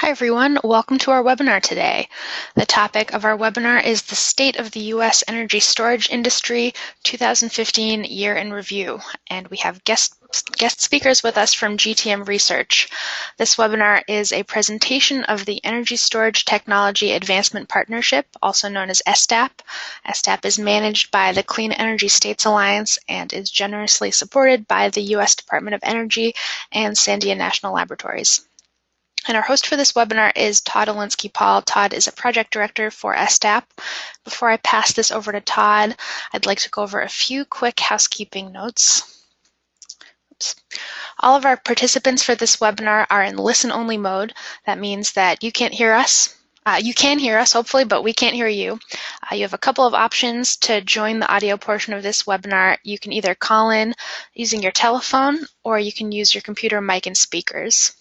Hi everyone, welcome to our webinar today. The topic of our webinar is the State of the U.S. Energy Storage Industry 2015 Year in Review, and we have guest speakers with us from GTM Research. This webinar is a presentation of the Energy Storage Technology Advancement Partnership, also known as ESTAP. ESTAP is managed by the Clean Energy States Alliance and is generously supported by the U.S. Department of Energy and Sandia National Laboratories. And our host for this webinar is Todd Olinsky-Paul. Todd is a project director for ESTAP. Before I pass this over to Todd, I'd like to go over a few quick housekeeping notes. Oops. All of our participants for this webinar are in listen-only mode. That means that you can't hear us. You can hear us, hopefully, but we can't hear you. You have a couple of options to join the audio portion of this webinar. You can either call in using your telephone, or you can use your computer mic and speakers.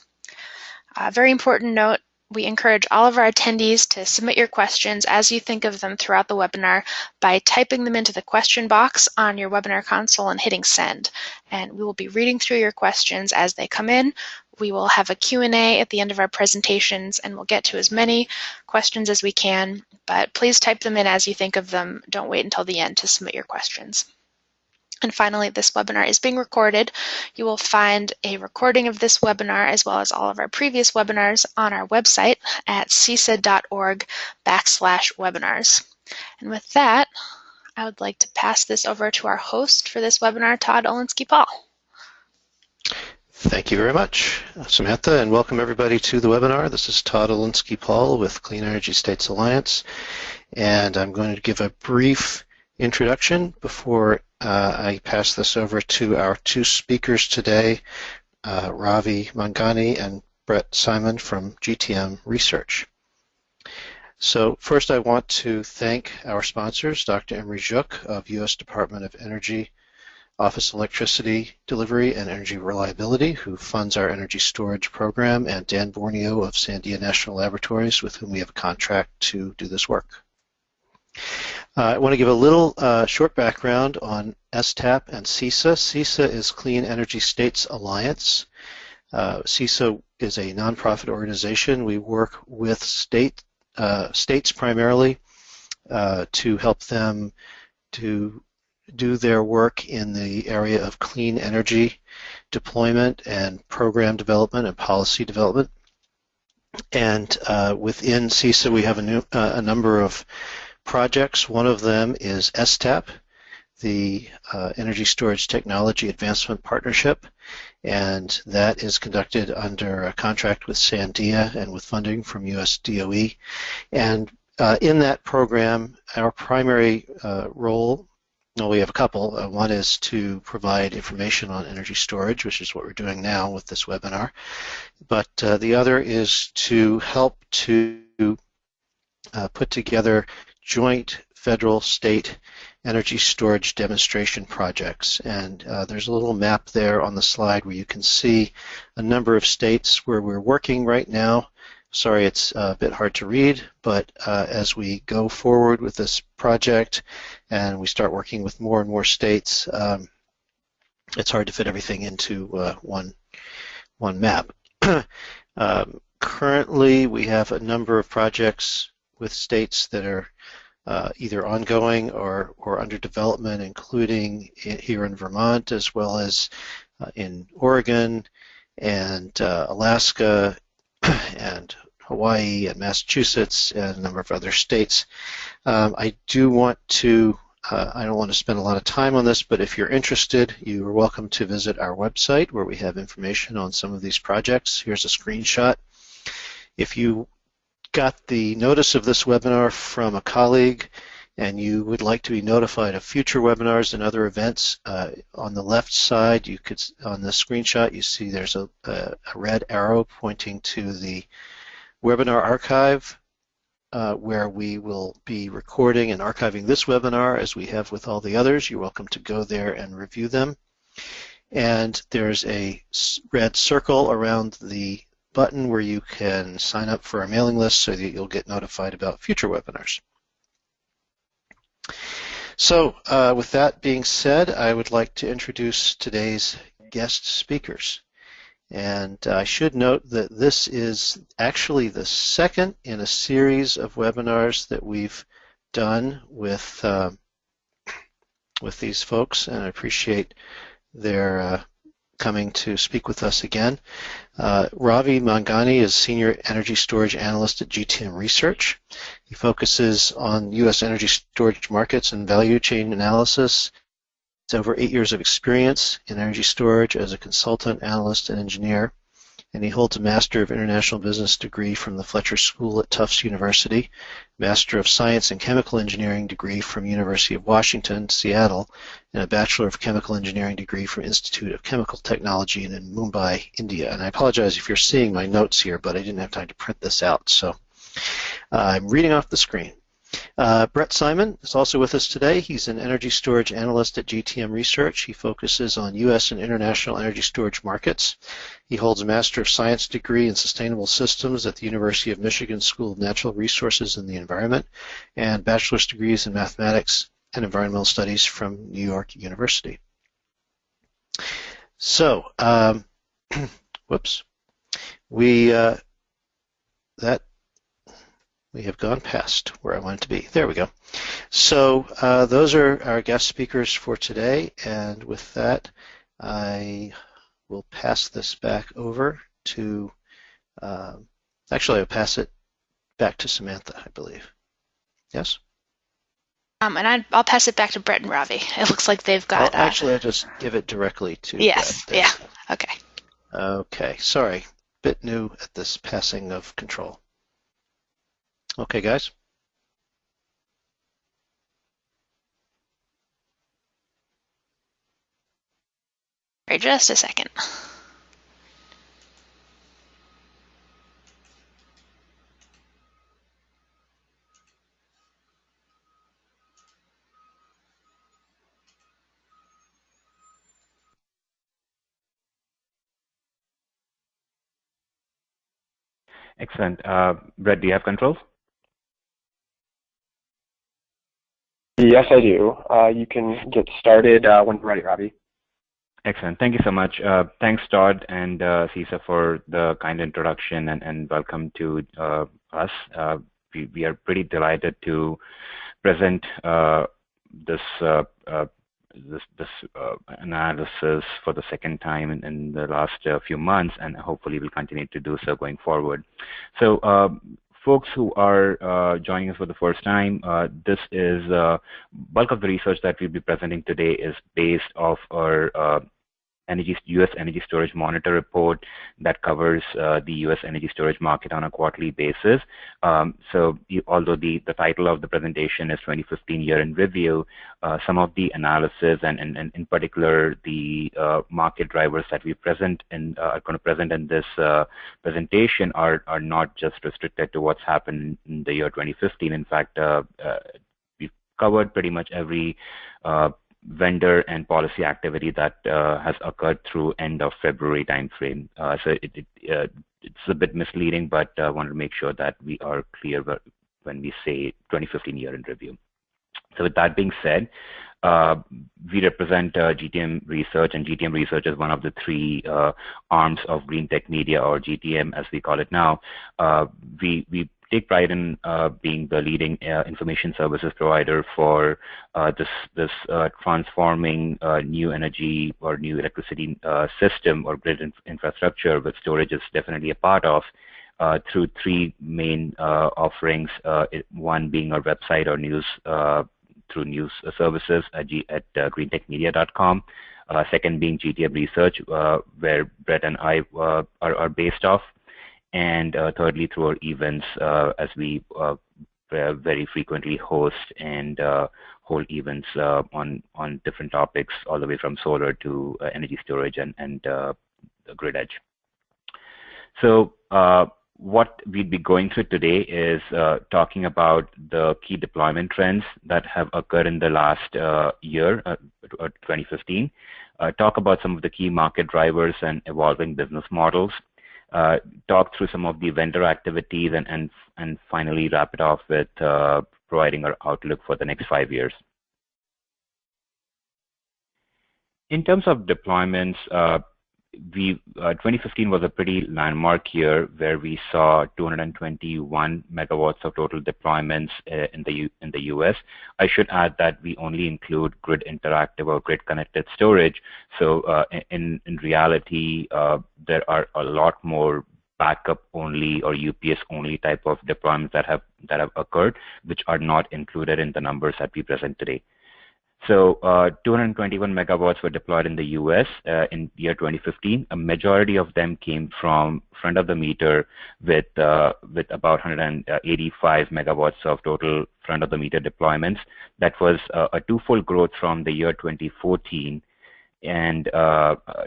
Very important note, we encourage all of our attendees to submit your questions as you think of them throughout the webinar by typing them into the question box on your webinar console and hitting send. And we will be reading through your questions as they come in. We will have a Q&A at the end of our presentations, and we'll get to as many questions as we can, but please type them in as you think of them. Don't wait until the end to submit your questions. And finally, this webinar is being recorded. You will find a recording of this webinar as well as all of our previous webinars on our website at cesa.org/webinars. And with that, I would like to pass this over to our host for this webinar, Todd Olinsky-Paul. Thank you very much, Samantha, and welcome everybody to the webinar. This is Todd Olinsky-Paul with Clean Energy States Alliance, and I'm going to give a brief introduction before I pass this over to our two speakers today, Ravi Manghani and Brett Simon from GTM Research. So first I want to thank our sponsors, Dr. Emery Juk of U.S. Department of Energy, Office Electricity Delivery and Energy Reliability, who funds our energy storage program, and Dan Borneo of Sandia National Laboratories, with whom we have a contract to do this work. I want to give a little short background on ESTAP and CESA. CESA is Clean Energy States Alliance. CESA is a nonprofit organization. We work with states primarily to help them to do their work in the area of clean energy deployment and program development and policy development. And within CESA we have a number of projects. One of them is ESTAP, the Energy Storage Technology Advancement Partnership, and that is conducted under a contract with Sandia and with funding from US DOE. And in that program, our primary role, well, we have a couple. One is to provide information on energy storage, which is what we're doing now with this webinar. But the other is to help to put together joint federal state energy storage demonstration projects. And there's a little map there on the slide where you can see a number of states where we're working right now. Sorry, it's a bit hard to read, but as we go forward with this project and we start working with more and more states, it's hard to fit everything into one map. Currently, we have a number of projects with states that are either ongoing or under development, including here in Vermont, as well as in Oregon and Alaska and Hawaii and Massachusetts and a number of other states. I don't want to spend a lot of time on this, but if you're interested, you are welcome to visit our website where we have information on some of these projects. Here's a screenshot. If you got the notice of this webinar from a colleague and you would like to be notified of future webinars and other events, on the left side, you could, on the screenshot, you see there's a red arrow pointing to the webinar archive, where we will be recording and archiving this webinar as we have with all the others. You're welcome to go there and review them. And there's a red circle around the button where you can sign up for our mailing list so that you'll get notified about future webinars. So with that being said, I would like to introduce today's guest speakers. And I should note that this is actually the second in a series of webinars that we've done with these folks, and I appreciate their coming to speak with us again. Ravi Manghani is Senior Energy Storage Analyst at GTM Research. He focuses on U.S. energy storage markets and value chain analysis. He has over 8 years of experience in energy storage as a consultant, analyst, and engineer, and he holds a Master of International Business degree from the Fletcher School at Tufts University, Master of Science and Chemical Engineering degree from University of Washington, Seattle, and a Bachelor of Chemical Engineering degree from Institute of Chemical Technology in Mumbai, India. And I apologize if you're seeing my notes here, but I didn't have time to print this out, so I'm reading off the screen. Brett Simon is also with us today. He's an energy storage analyst at GTM Research. He focuses on U.S. and international energy storage markets. He holds a Master of Science degree in Sustainable Systems at the University of Michigan School of Natural Resources and the Environment, and bachelor's degrees in Mathematics and Environmental Studies from New York University. So, whoops, we have gone past where I wanted to be. There we go. So those are our guest speakers for today, and with that, I will pass this back over to, actually I'll pass it back to Samantha, I believe. Yes? And I'll pass it back to Brett and Ravi. It looks like they've got... actually, I'll just give it directly to Yes, Brett. yeah, okay. Okay, sorry. Bit new at this passing of control. Okay, guys. All right, just a second. Excellent. Brett, do you have controls? Yes, I do. You can get started when you're ready, Ravi. Excellent. Thank you so much. Thanks, Todd and CESA, for the kind introduction, and welcome to us. We are pretty delighted to present this analysis for the second time in the last few months, and hopefully we'll continue to do so going forward. So folks who are joining us for the first time, this is bulk of the research that we'll be presenting today is based off our U.S. Energy Storage Monitor report that covers the U.S. energy storage market on a quarterly basis. Although the title of the presentation is 2015 Year in Review, some of the analysis and in particular the market drivers that we are going to present in this presentation are not just restricted to what's happened in the year 2015. In fact, we've covered pretty much every vendor and policy activity that has occurred through end of February timeframe. So it's a bit misleading, but I wanted to make sure that we are clear when we say 2015 Year in Review. So with that being said, we represent GTM Research, and GTM Research is one of the three arms of Greentech Media, or GTM as we call it now. We take pride in being the leading information services provider for this transforming new energy or new electricity system or grid infrastructure, which storage is definitely a part of, through three main offerings, one being our website or news through news services at greentechmedia.com. Second being GTM Research, where Brett and I are based off. And thirdly, through our events, as we very frequently host and hold events on different topics, all the way from solar to energy storage and the grid edge. So what we'd be going through today is talking about the key deployment trends that have occurred in the last year, 2015, talk about some of the key market drivers and evolving business models, talk through some of the vendor activities, and finally wrap it off with providing our outlook for the next 5 years. In terms of deployments, 2015 was a pretty landmark year where we saw 221 megawatts of total deployments in the U.S. I should add that we only include grid interactive or grid connected storage. So in reality, there are a lot more backup only or UPS only type of deployments that have occurred, which are not included in the numbers that we present today. So 221 megawatts were deployed in the U.S. In year 2015. A majority of them came from front of the meter with about 185 megawatts of total front of the meter deployments. That was a twofold growth from the year 2014 and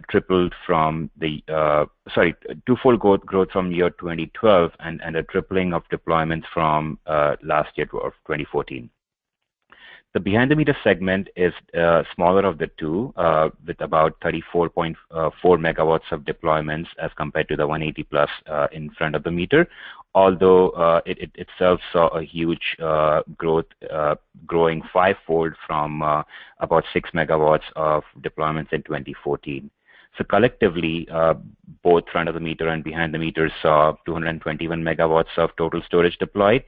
tripled from the twofold growth from year 2012 and a tripling of deployments from last year of 2014. The behind-the-meter segment is smaller of the two, with about 34.4 megawatts of deployments as compared to the 180 plus in front of the meter, although it itself saw a huge growth, growing fivefold from about 6 megawatts of deployments in 2014. So collectively, both front of the meter and behind the meter saw 221 megawatts of total storage deployed,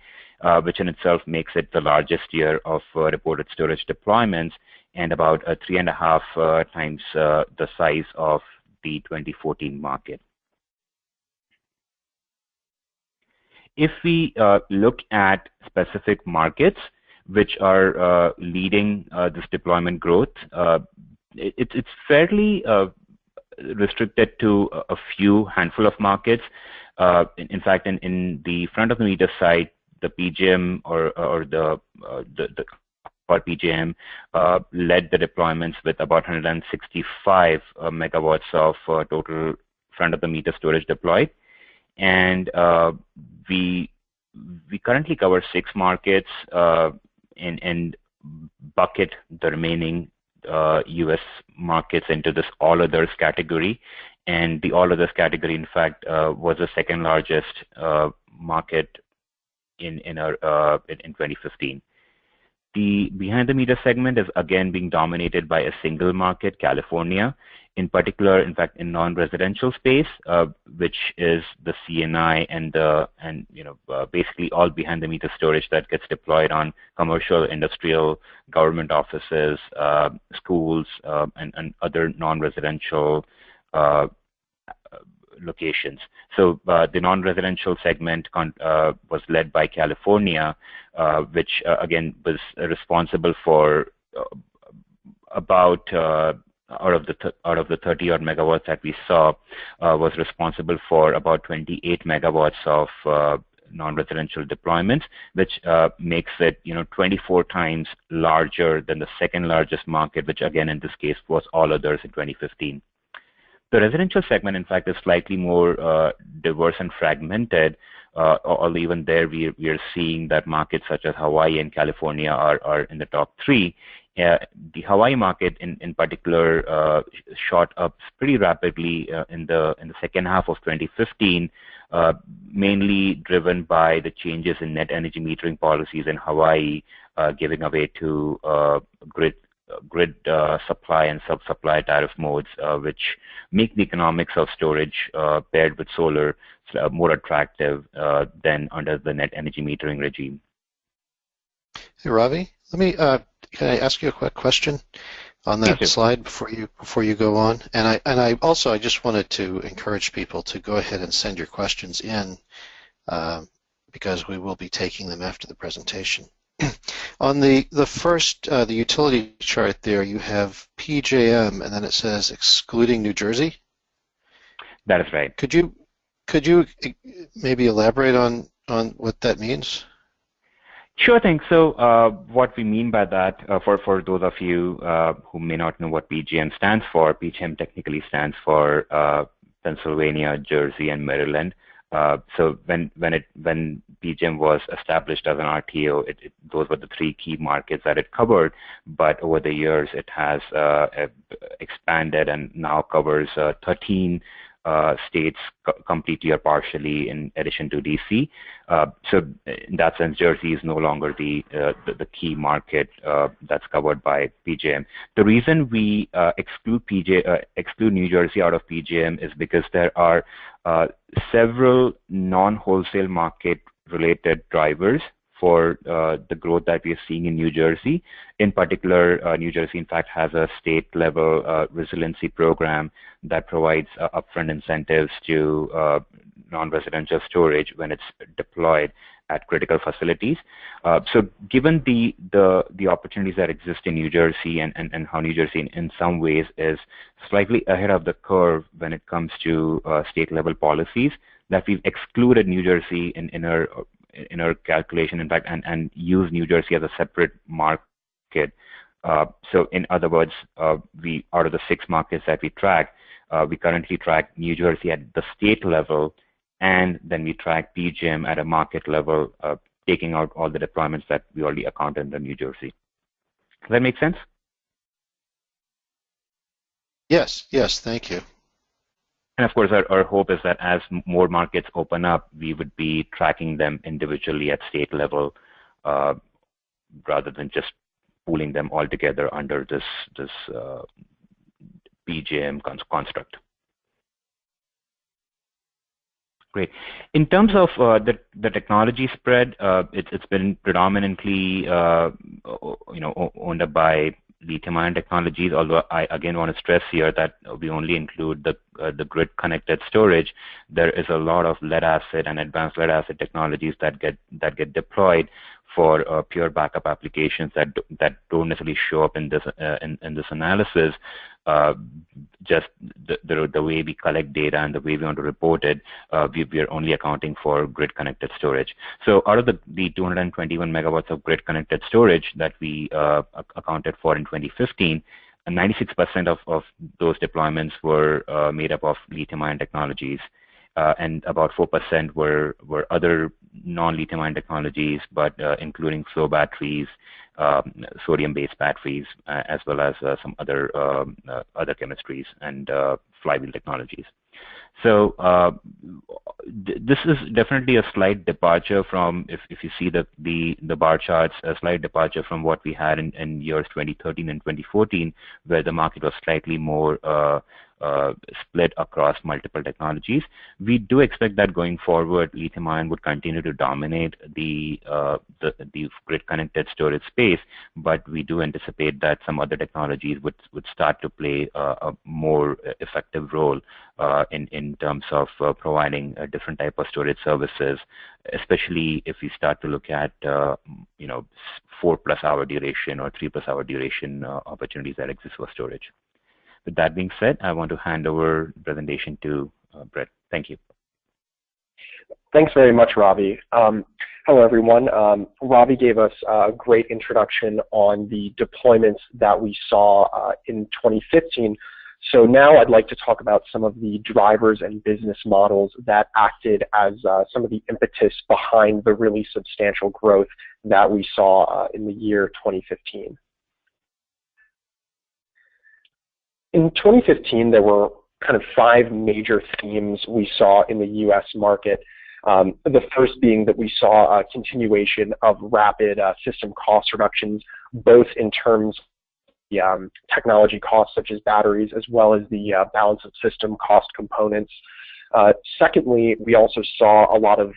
which in itself makes it the largest year of reported storage deployments and about 3.5 times the size of the 2014 market. If we look at specific markets which are leading this deployment growth, it's fairly restricted to a few handful of markets. In fact, in the front of the meter side, the PJM or the PJM led the deployments with about 165 megawatts of total front of the meter storage deployed, and we currently cover 6 markets and bucket the remaining U.S. markets into this all others category, and the all others category, in fact, was the second largest market in 2015. The behind the meter segment is again being dominated by a single market, California, in particular, in fact, in non-residential space, which is the CNI and basically all behind the meter storage that gets deployed on commercial, industrial, government offices, schools, and other non-residential locations. So the non-residential segment was led by California, which again was responsible for about out of the 30 odd megawatts that we saw, was responsible for about 28 megawatts of non-residential deployments, which makes it 24 times larger than the second largest market, which again in this case was all others in 2015. The residential segment, in fact, is slightly more diverse and fragmented, although even there we are seeing that markets such as Hawaii and California are in the top 3. The Hawaii market, in particular, shot up pretty rapidly in the second half of 2015, mainly driven by the changes in net energy metering policies in Hawaii, giving away to grid supply and sub-supply tariff modes, which make the economics of storage paired with solar more attractive than under the net energy metering regime. Hey, Ravi, let me can I ask you a quick question on that slide before you go on? And I just wanted to encourage people to go ahead and send your questions in because we will be taking them after the presentation. On the first, the utility chart there, you have PJM, and then it says excluding New Jersey. That is right. Could you maybe elaborate on what that means? Sure thing. So what we mean by that, for those of you who may not know what PJM stands for, PJM technically stands for Pennsylvania, Jersey, and Maryland. So when PJM was established as an RTO, those were the 3 key markets that it covered. But over the years, it has expanded and now covers 13 states completely or partially in addition to DC. So in that sense, Jersey is no longer the key market that's covered by PJM. The reason we exclude New Jersey out of PJM is because there are several non-wholesale market related drivers for the growth that we are seeing in New Jersey. In particular, New Jersey, in fact, has a state-level resiliency program that provides upfront incentives to non-residential storage when it's deployed at critical facilities. So given the opportunities that exist in New Jersey and how New Jersey in some ways is slightly ahead of the curve when it comes to state-level policies, that we've excluded New Jersey in our calculation, in fact, and use New Jersey as a separate market. So in other words, we out of the 6 markets that we track, we currently track New Jersey at the state level, and then we track PJM at a market level, taking out all the deployments that we already accounted in New Jersey. Does that make sense? Yes, thank you. And of course, our hope is that as more markets open up, we would be tracking them individually at state level, rather than just pooling them all together under this PJM construct. Great. In terms of the technology spread, it's been predominantly owned up by lithium-ion technologies. Although I again want to stress here that we only include the grid-connected storage. There is a lot of lead-acid and advanced lead-acid technologies that get deployed for pure backup applications that don't necessarily show up in this analysis. Just the way we collect data and the way we want to report it, we are only accounting for grid-connected storage. So out of the 221 megawatts of grid-connected storage that we accounted for in 2015, 96% of those deployments were made up of lithium-ion technologies, and about 4% were other non-lithium-ion technologies, but including flow batteries, sodium-based batteries, as well as some other chemistries and flywheel technologies. So this is definitely a slight departure from, if you see the bar charts, a slight departure from what we had in years 2013 and 2014, where the market was slightly more split across multiple technologies. We do expect that going forward, lithium-ion would continue to dominate the grid-connected storage space, but we do anticipate that some other technologies would start to play a more effective role in terms of providing a different type of storage services, especially if we start to look at 4+ hour duration or 3+ hour duration opportunities that exist for storage. With that being said, I want to hand over the presentation to Brett. Thank you. Thanks very much, Ravi. Hello, everyone. Ravi gave us a great introduction on the deployments that we saw in 2015. So now I'd like to talk about some of the drivers and business models that acted as some of the impetus behind the really substantial growth that we saw in the year 2015. In 2015, there were kind of 5 major themes we saw in the U.S. market. The first being that we saw a continuation of rapid system cost reductions, both in terms of the technology costs such as batteries, as well as the balance of system cost components. Secondly, we also saw a lot of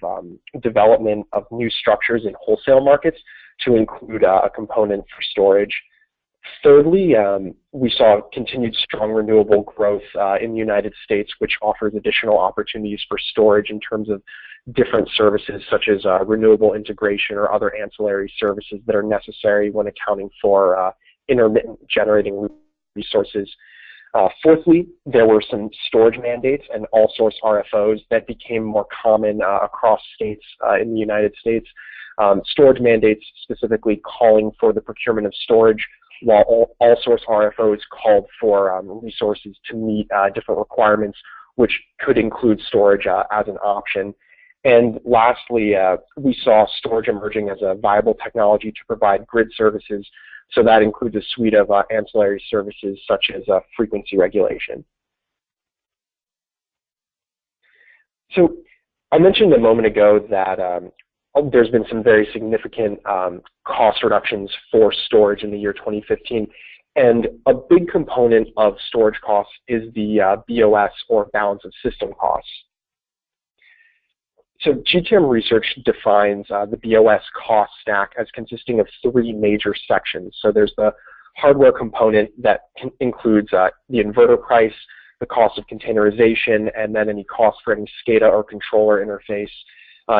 development of new structures in wholesale markets to include a component for storage. Thirdly, we saw continued strong renewable growth in the United States, which offers additional opportunities for storage in terms of different services such as renewable integration or other ancillary services that are necessary when accounting for intermittent generating resources. Fourthly, there were some storage mandates and all-source RFOs that became more common across states in the United States. Storage mandates specifically calling for the procurement of storage, while all-source RFOs called for resources to meet different requirements, which could include storage as an option. And lastly, we saw storage emerging as a viable technology to provide grid services. So that includes a suite of ancillary services such as frequency regulation. So I mentioned a moment ago that there's been some very significant cost reductions for storage in the year 2015. And a big component of storage costs is the BOS, or balance of system costs. So GTM Research defines the BOS cost stack as consisting of three major sections. So there's the hardware component that includes the inverter price, the cost of containerization, and then any cost for any SCADA or controller interface.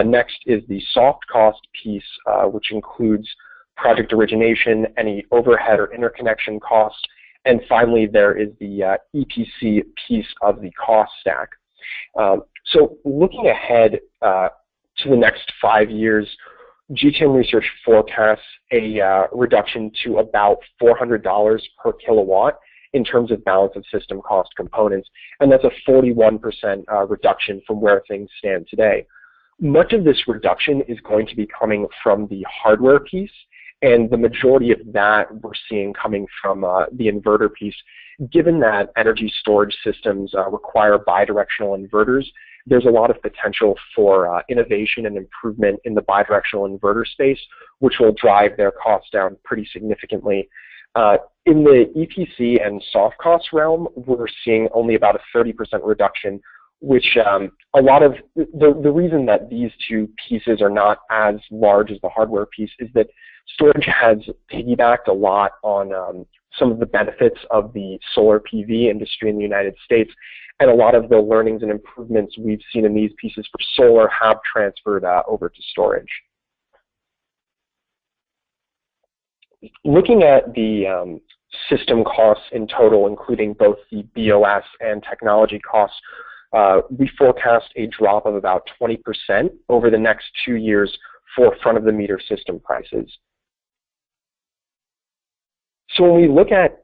Next is the soft cost piece, which includes project origination, any overhead or interconnection costs, and finally there is the EPC piece of the cost stack. So looking ahead to the next 5 years, GTM Research forecasts a reduction to about $400 per kilowatt in terms of balance of system cost components, and that's a 41% reduction from where things stand today. Much of this reduction is going to be coming from the hardware piece, and the majority of that we're seeing coming from the inverter piece. Given that energy storage systems require bidirectional inverters, there's a lot of potential for innovation and improvement in the bidirectional inverter space, which will drive their costs down pretty significantly. In the EPC and soft cost realm, we're seeing only about a 30% reduction, which a lot of the reason that these two pieces are not as large as the hardware piece is that storage has piggybacked a lot on some of the benefits of the solar PV industry in the United States, and a lot of the learnings and improvements we've seen in these pieces for solar have transferred over to storage. Looking at the system costs in total, including both the BOS and technology costs, we forecast a drop of about 20% over the next 2 years for front-of-the-meter system prices. So when we look at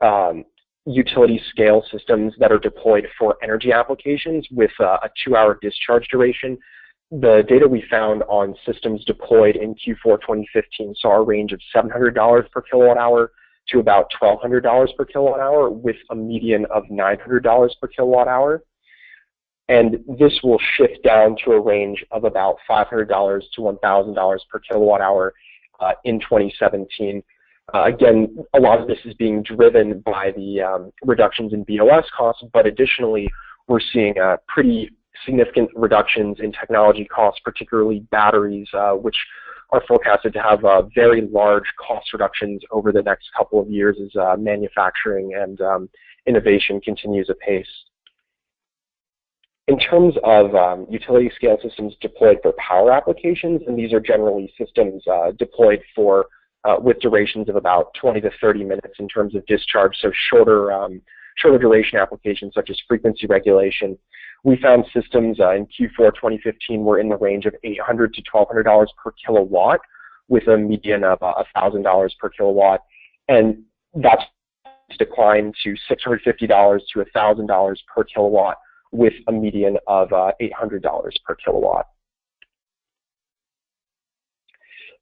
utility scale systems that are deployed for energy applications with a 2-hour discharge duration, the data we found on systems deployed in Q4 2015 saw a range of $700 per kilowatt hour to about $1,200 per kilowatt hour, with a median of $900 per kilowatt hour. And this will shift down to a range of about $500 to $1,000 per kilowatt hour in 2017. Again, a lot of this is being driven by the reductions in BOS costs, but additionally, we're seeing pretty significant reductions in technology costs, particularly batteries, which are forecasted to have very large cost reductions over the next couple of years as manufacturing and innovation continues apace. In terms of utility scale systems deployed for power applications, and these are generally systems deployed for with durations of about 20 to 30 minutes in terms of discharge, so shorter duration applications such as frequency regulation. We found systems in Q4 2015 were in the range of $800 to $1,200 per kilowatt, with a median of $1,000 per kilowatt, and that's declined to $650 to $1,000 per kilowatt, with a median of $800 per kilowatt.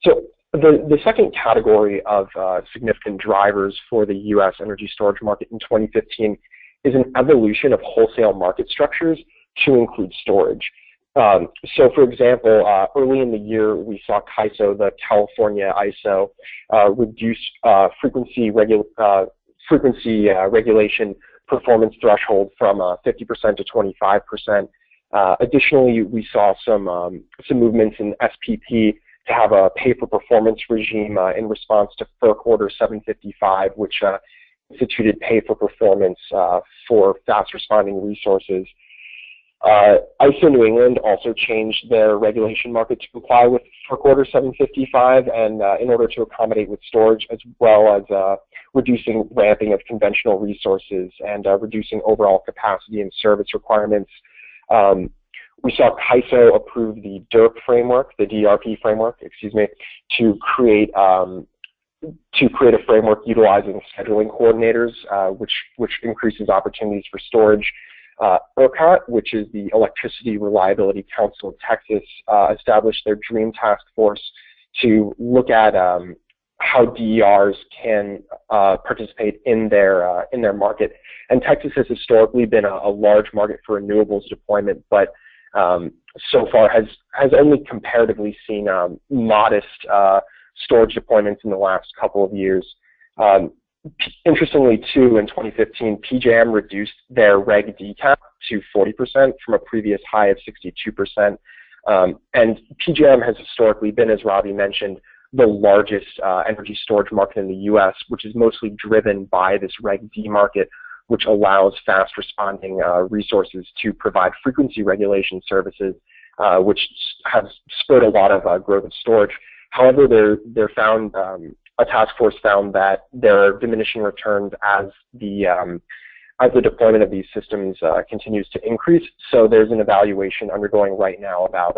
So the second category of significant drivers for the U.S. energy storage market in 2015 is an evolution of wholesale market structures to include storage. So for example, early in the year, we saw CESA, the California ISO, reduce frequency regulation performance threshold from 50% to 25%. Additionally, we saw some movements in SPP to have a pay-for-performance regime in response to FERC Order 755, which instituted pay-for-performance for fast-responding resources. ISO New England also changed their regulation market to comply with FERC Order 755, and in order to accommodate with storage, as well as reducing ramping of conventional resources and reducing overall capacity and service requirements. We saw CESA approve the DERP framework, the DRP framework, excuse me, to create a framework utilizing scheduling coordinators, which increases opportunities for storage. ERCOT, which is the Electricity Reliability Council of Texas, established their DREAM task force to look at how DERs can participate in their market. And Texas has historically been a large market for renewables deployment, but so far has only comparatively seen modest storage deployments in the last couple of years. Interestingly, too, in 2015, PJM reduced their Reg D cap to 40% from a previous high of 62%. And PJM has historically been, as Ravi mentioned, the largest energy storage market in the U.S., which is mostly driven by this Reg D market, which allows fast responding resources to provide frequency regulation services, which has spurred a lot of growth of storage. However, a task force found that there are diminishing returns as the deployment of these systems continues to increase. So there's an evaluation undergoing right now about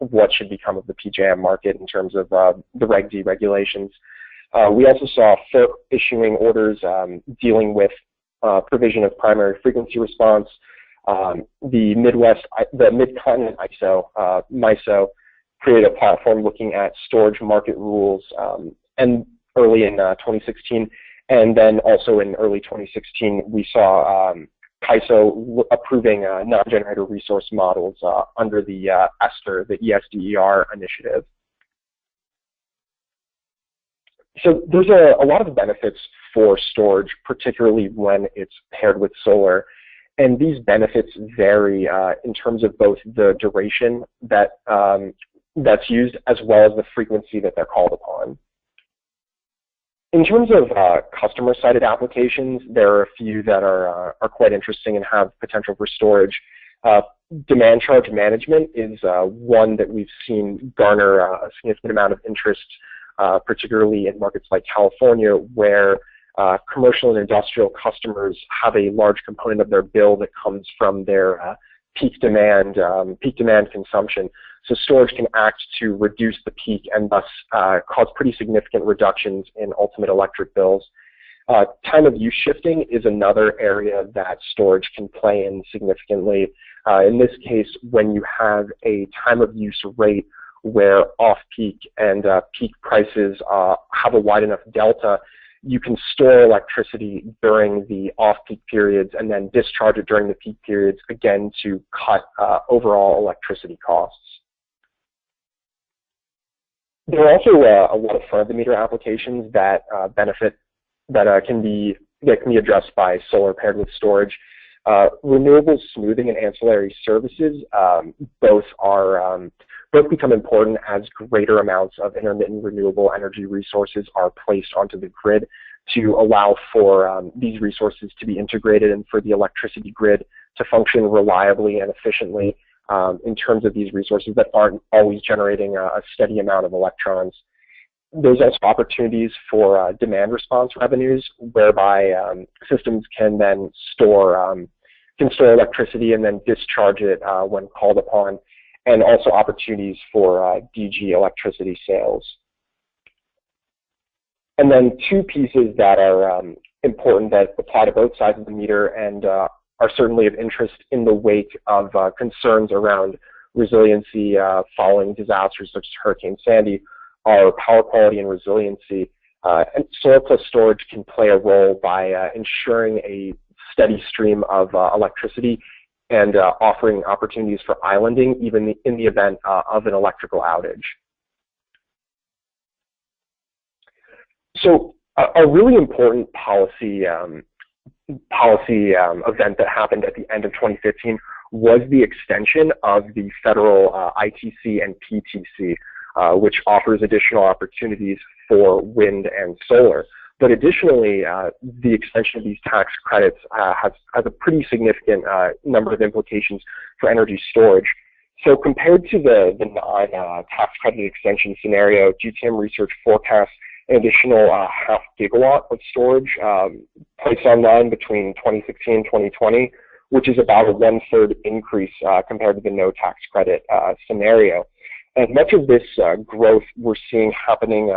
what should become of the PJM market in terms of the Reg D regulations. We also saw FERC issuing orders dealing with provision of primary frequency response. The Mid-Continent MISO created a platform looking at storage market rules and early in 2016. And then also in early 2016, we saw CAISO approving non-generator resource models under the ESTER, the ESDER initiative. So there's a lot of benefits for storage, particularly when it's paired with solar. And these benefits vary in terms of both the duration that's used as well as the frequency that they're called upon. In terms of customer-sided applications, there are a few that are quite interesting and have potential for storage. Demand charge management is one that we've seen garner a significant amount of interest, particularly in markets like California, where commercial and industrial customers have a large component of their bill that comes from their peak demand consumption. So storage can act to reduce the peak and thus cause pretty significant reductions in ultimate electric bills. Time of use shifting is another area that storage can play in significantly. In this case, when you have a time of use rate where off-peak and peak prices have a wide enough delta, you can store electricity during the off-peak periods and then discharge it during the peak periods, again, to cut overall electricity costs. There are also a lot of front-of-the-meter applications that can be addressed by solar paired with storage. Renewables smoothing and ancillary services both become important as greater amounts of intermittent renewable energy resources are placed onto the grid to allow for these resources to be integrated and for the electricity grid to function reliably and efficiently in terms of these resources that aren't always generating a steady amount of electrons. There's also opportunities for demand response revenues, whereby systems can then store electricity and then discharge it when called upon, and also opportunities for DG electricity sales. And then two pieces that are important that apply to both sides of the meter and are certainly of interest in the wake of concerns around resiliency following disasters such as Hurricane Sandy are power quality and resiliency. And solar plus storage can play a role by ensuring a steady stream of electricity and offering opportunities for islanding even in the event of an electrical outage. So a really important policy event that happened at the end of 2015 was the extension of the federal ITC and PTC, which offers additional opportunities for wind and solar. But additionally, the extension of these tax credits has a pretty significant number of implications for energy storage. So compared to the non-tax credit extension scenario, GTM Research forecasts an additional 0.5 gigawatt of storage placed online between 2016 and 2020, which is about a 1/3 increase compared to the no tax credit scenario. And much of this growth we're seeing happening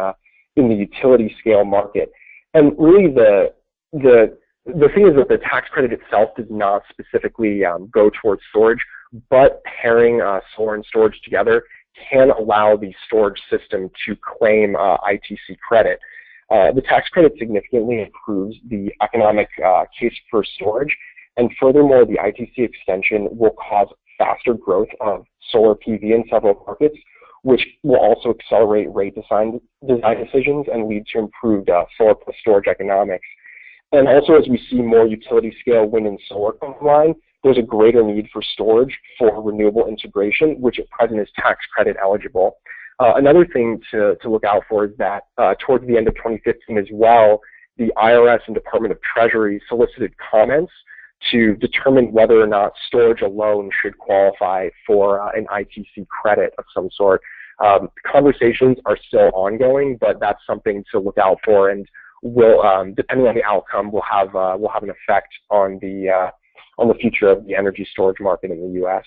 in the utility scale market. And really the thing is that the tax credit itself does not specifically go towards storage, but pairing solar and storage together can allow the storage system to claim ITC credit. The tax credit significantly improves the economic case for storage, and furthermore, the ITC extension will cause faster growth of solar PV in several markets, which will also accelerate rate design decisions and lead to improved solar plus storage economics. And also, as we see more utility scale wind and solar come online, there's a greater need for storage for renewable integration, which at present is tax credit eligible. Another thing to look out for is that towards the end of 2015 as well, the IRS and Department of Treasury solicited comments to determine whether or not storage alone should qualify for an ITC credit of some sort. Conversations are still ongoing, but that's something to look out for, and will, depending on the outcome, will have an effect on the future of the energy storage market in the U.S.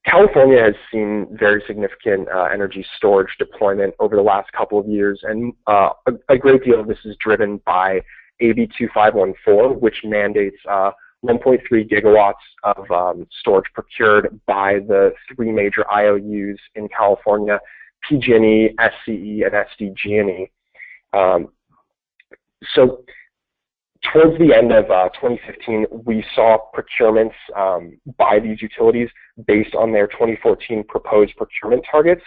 California has seen very significant energy storage deployment over the last couple of years, and a great deal of this is driven by AB 2514, which mandates 1.3 gigawatts of storage procured by the three major IOUs in California, PG&E, SCE, and SDG&E. So towards the end of 2015, we saw procurements by these utilities based on their 2014 proposed procurement targets.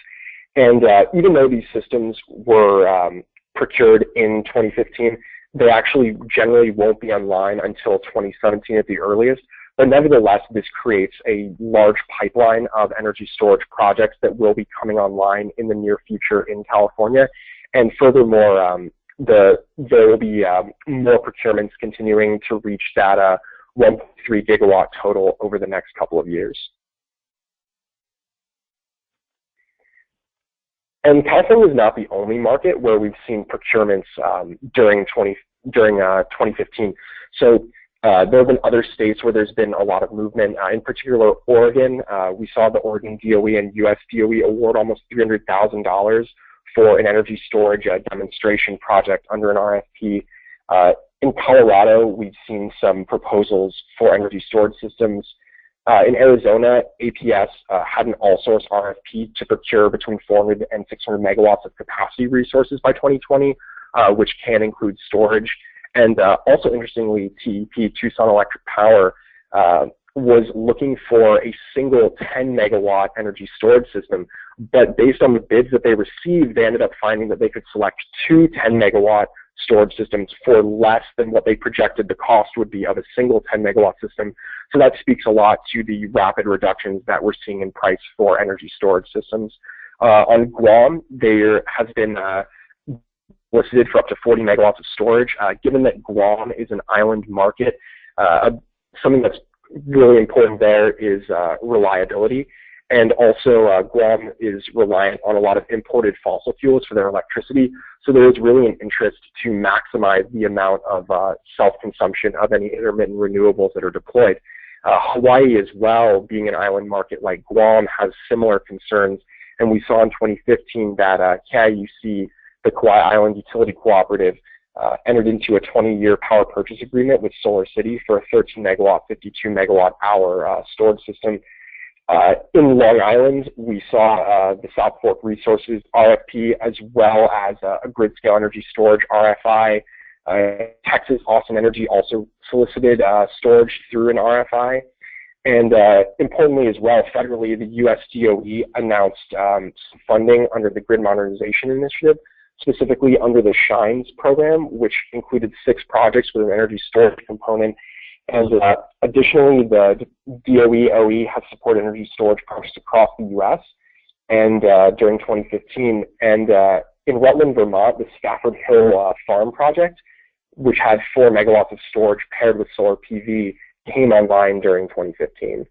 And even though these systems were procured in 2015, they actually generally won't be online until 2017 at the earliest. But nevertheless, this creates a large pipeline of energy storage projects that will be coming online in the near future in California. And furthermore, there will be more procurements continuing to reach that 1.3 gigawatt total over the next couple of years. And California is not the only market where we've seen procurements during 2015. So there have been other states where there's been a lot of movement. In particular, Oregon. We saw the Oregon DOE and US DOE award almost $300,000 for an energy storage demonstration project under an RFP. In Colorado, we've seen some proposals for energy storage systems. In Arizona, APS had an all-source RFP to procure between 400 and 600 megawatts of capacity resources by 2020, which can include storage. And also, interestingly, TEP, Tucson Electric Power, was looking for a single 10-megawatt energy storage system. But based on the bids that they received, they ended up finding that they could select two 10-megawatt storage systems for less than what they projected the cost would be of a single 10-megawatt system. So that speaks a lot to the rapid reductions that we're seeing in price for energy storage systems. On Guam, there has been listed for up to 40 megawatts of storage. Given that Guam is an island market, something that's really important there is reliability. And also, Guam is reliant on a lot of imported fossil fuels for their electricity. So there is really an interest to maximize the amount of self-consumption of any intermittent renewables that are deployed. Hawaii as well, being an island market like Guam, has similar concerns. And we saw in 2015 that KIUC, the Kauai Island Utility Cooperative, entered into a 20-year power purchase agreement with Solar City for a 13-megawatt, 52-megawatt-hour storage system. In Long Island, we saw the South Fork Resources RFP as well as a grid-scale energy storage RFI. Texas Austin Energy also solicited storage through an RFI. And importantly as well, federally, the US DOE announced some funding under the Grid Modernization Initiative, specifically under the SHINES program, which included 6 projects with an energy storage component. And additionally, the DOE OE has supported energy storage projects across the U.S. and during 2015. And in Rutland, Vermont, the Stafford Hill Farm project, which had 4 megawatts of storage paired with solar PV, came online during 2015.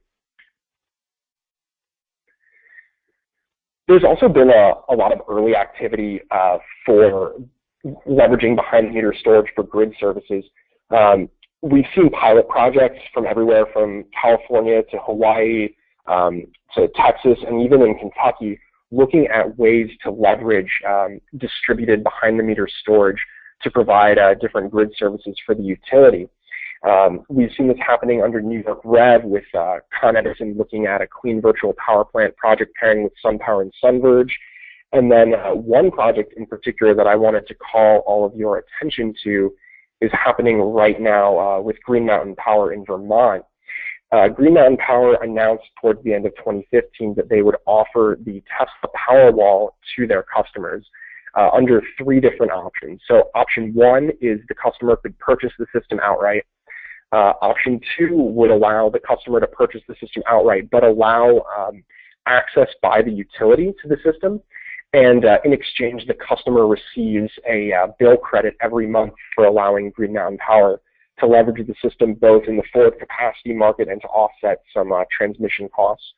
There's also been a lot of early activity for leveraging behind-the-meter storage for grid services. We've seen pilot projects from everywhere from California to Hawaii to Texas and even in Kentucky looking at ways to leverage distributed behind-the-meter storage to provide different grid services for the utility. We've seen this happening under New York REV with Con Edison looking at a clean virtual power plant project pairing with SunPower and SunVerge. And then one project in particular that I wanted to call all of your attention to is happening right now with Green Mountain Power in Vermont. Green Mountain Power announced towards the end of 2015 that they would offer the Tesla Powerwall to their customers under 3 different options. So option 1 is the customer could purchase the system outright. Option 2 would allow the customer to purchase the system outright, but allow access by the utility to the system. And in exchange, the customer receives a bill credit every month for allowing Green Mountain Power to leverage the system both in the forward capacity market and to offset some transmission costs.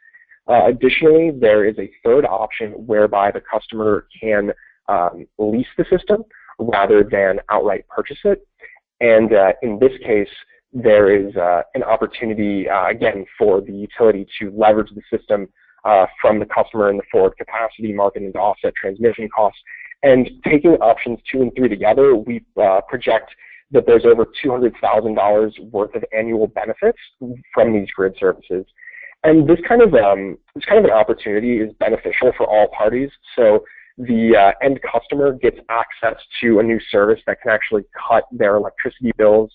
Additionally, there is a third option whereby the customer can lease the system rather than outright purchase it. And in this case, there is an opportunity, again, for the utility to leverage the system from the customer in the forward capacity market and to offset transmission costs. And taking options 2 and 3 together, we project that there's over $200,000 worth of annual benefits from these grid services. And this kind of an opportunity is beneficial for all parties. So the end customer gets access to a new service that can actually cut their electricity bills.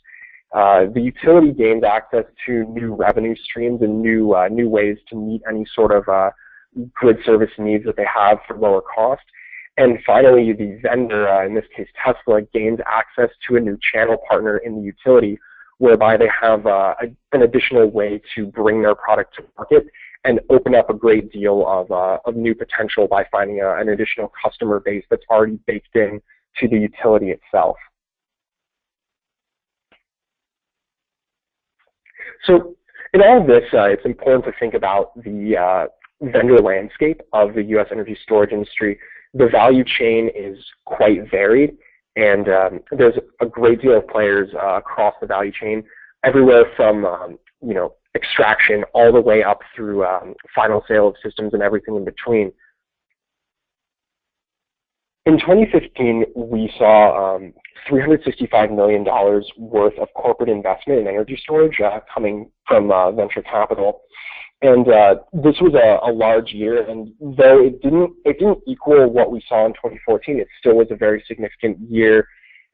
The utility gains access to new revenue streams and new ways to meet any sort of grid service needs that they have for lower cost. And finally, the vendor, in this case Tesla, gains access to a new channel partner in the utility, whereby they have an additional way to bring their product to market and open up a great deal of new potential by finding an additional customer base that's already baked in to the utility itself. So in all of this, it's important to think about the vendor landscape of the U.S. energy storage industry. The value chain is quite varied, and there's a great deal of players across the value chain, everywhere from extraction all the way up through final sale of systems and everything in between. In 2015, we saw $365 million worth of corporate investment in energy storage coming from venture capital. And this was a large year, and though it didn't equal what we saw in 2014, it still was a very significant year.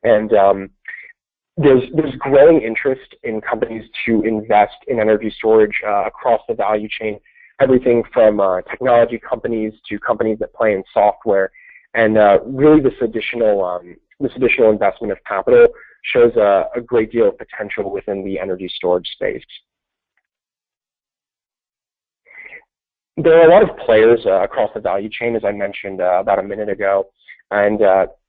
And there's growing interest in companies to invest in energy storage across the value chain, everything from technology companies to companies that play in software. And really, this additional investment of capital shows a great deal of potential within the energy storage space. There are a lot of players across the value chain, as I mentioned about a minute ago. And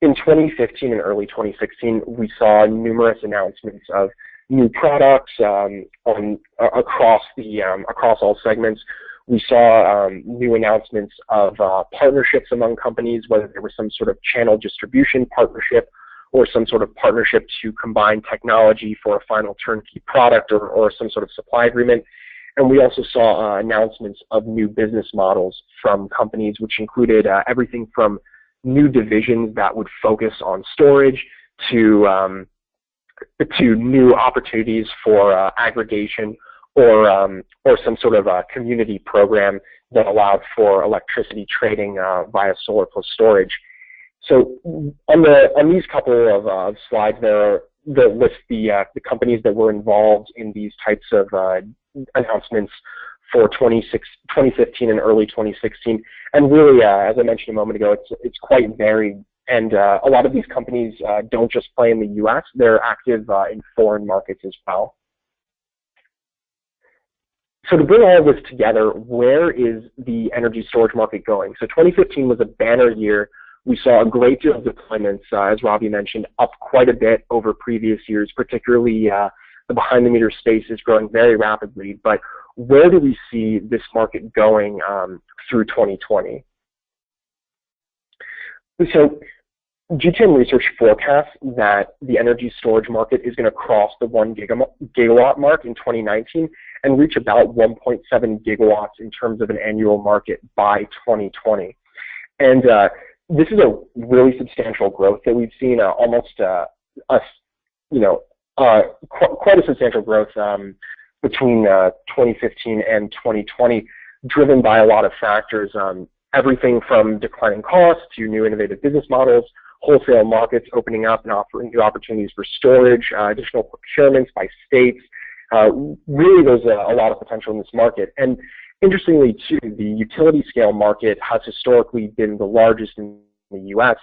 in 2015 and early 2016, we saw numerous announcements of new products across all segments. We saw new announcements of partnerships among companies, whether there was some sort of channel distribution partnership or some sort of partnership to combine technology for a final turnkey product or some sort of supply agreement. And we also saw announcements of new business models from companies, which included everything from new divisions that would focus on storage to new opportunities for aggregation or some sort of community program that allowed for electricity trading via solar plus storage. So on these couple of slides there that list the companies that were involved in these types of announcements for 2015 and early 2016. And really, as I mentioned a moment ago, it's quite varied. And a lot of these companies don't just play in the U.S., they're active in foreign markets as well. So to bring all of this together, where is the energy storage market going? So 2015 was a banner year. We saw a great deal of deployments, as Ravi mentioned, up quite a bit over previous years, particularly the behind-the-meter space is growing very rapidly. But where do we see this market going through 2020? So GTM Research forecasts that the energy storage market is going to cross the 1 gigawatt mark in 2019 and reach about 1.7 gigawatts in terms of an annual market by 2020. And this is a really substantial growth that we've seen, quite a substantial growth between 2015 and 2020, driven by a lot of factors, everything from declining costs to new innovative business models, wholesale markets opening up and offering new opportunities for storage, additional procurements by states, really there's a lot of potential in this market. And interestingly, too, the utility scale market has historically been the largest in the U.S.,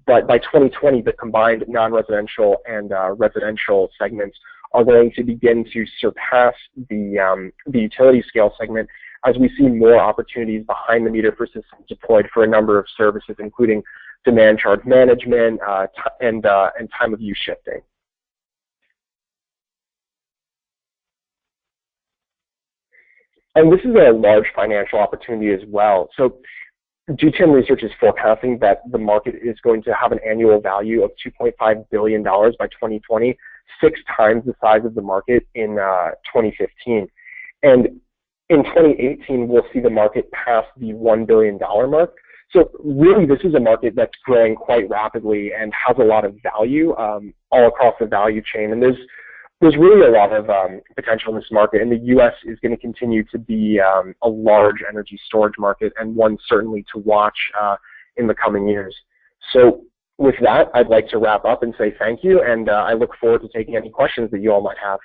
but by 2020, the combined non-residential and residential segments are going to begin to surpass the utility scale segment as we see more opportunities behind the meter for systems deployed for a number of services, including demand charge management and time of use shifting. And this is a large financial opportunity as well. So GTM Research is forecasting that the market is going to have an annual value of $2.5 billion by 2020, 6 times the size of the market in 2015. And in 2018, we'll see the market pass the $1 billion mark. So really, this is a market that's growing quite rapidly and has a lot of value all across the value chain. And there's really a lot of potential in this market, and the U.S. is going to continue to be a large energy storage market and one certainly to watch in the coming years. So with that, I'd like to wrap up and say thank you, and I look forward to taking any questions that you all might have.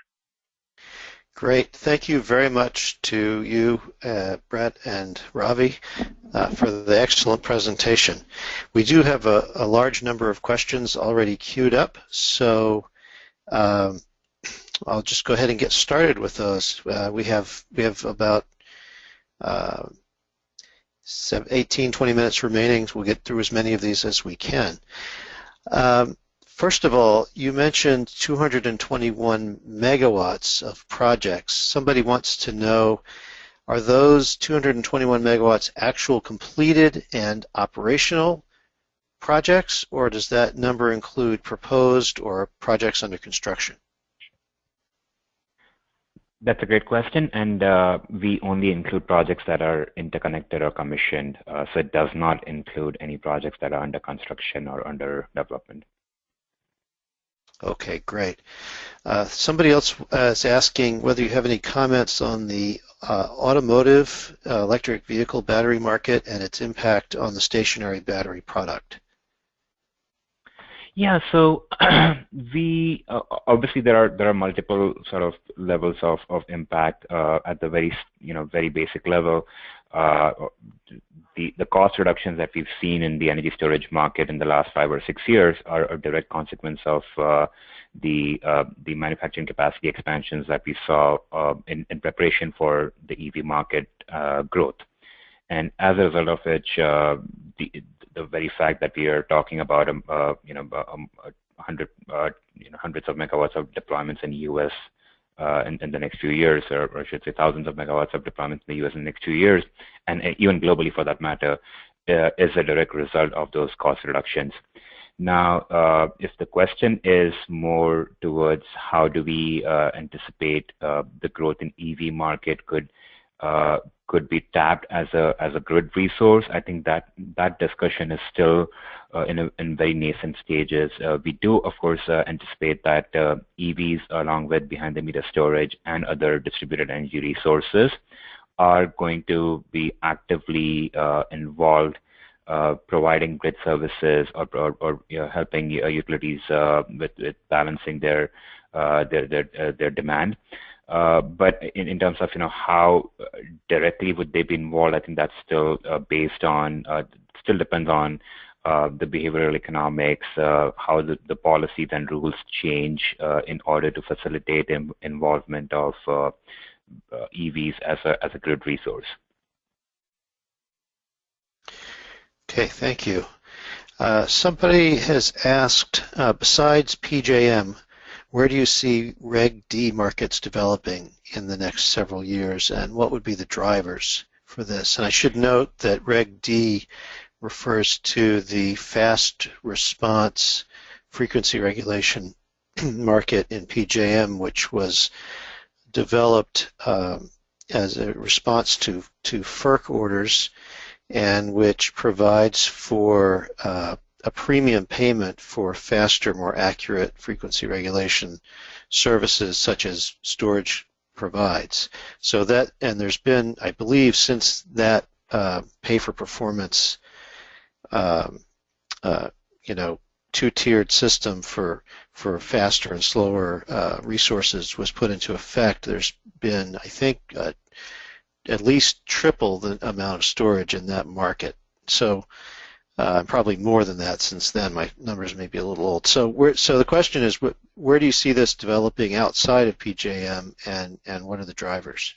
Great. Thank you very much to you, Brett and Ravi, for the excellent presentation. We do have a large number of questions already queued up, so I'll just go ahead and get started with those. We have about 18, 20 minutes remaining. We'll get through as many of these as we can. First of all, you mentioned 221 megawatts of projects. Somebody wants to know, are those 221 megawatts actual completed and operational projects, or does that number include proposed or projects under construction? That's a great question, and we only include projects that are interconnected or commissioned, so it does not include any projects that are under construction or under development. Okay, great. Somebody else is asking whether you have any comments on the automotive electric vehicle battery market and its impact on the stationary battery product. Yeah, so we obviously there are multiple sort of levels of impact at the very basic level. The cost reductions that we've seen in the energy storage market in the last 5 or 6 years are a direct consequence of the manufacturing capacity expansions that we saw in preparation for the EV market growth. And as a result of which, the very fact that we are talking about hundreds of megawatts of deployments in the U.S. In the next few years, or I should say thousands of megawatts of deployments in the U.S. in the next 2 years, and even globally for that matter, is a direct result of those cost reductions. Now, if the question is more towards how do we anticipate the growth in EV market could be tapped as a grid resource, I think that discussion is still in very nascent stages. We do, of course, anticipate that EVs, along with behind the meter storage and other distributed energy resources, are going to be actively involved providing grid services or helping utilities with balancing their demand. But in terms of how directly would they be involved, I think that's still based on still depends on the behavioral economics, how the policies and rules change in order to facilitate involvement of EVs as a grid resource. Okay, thank you. Somebody has asked, besides PJM, where do you see Reg D markets developing in the next several years, and what would be the drivers for this? And I should note that Reg D refers to the fast response frequency regulation market in PJM, which was developed as a response to FERC orders, and which provides for a premium payment for faster, more accurate frequency regulation services such as storage provides. So that, and there's been, I believe, since that pay for performance two-tiered system for faster and slower resources was put into effect, there's been, I think, at least triple the amount of storage in that market. So probably more than that since then. My numbers may be a little old. So the question is, where do you see this developing outside of PJM, and what are the drivers?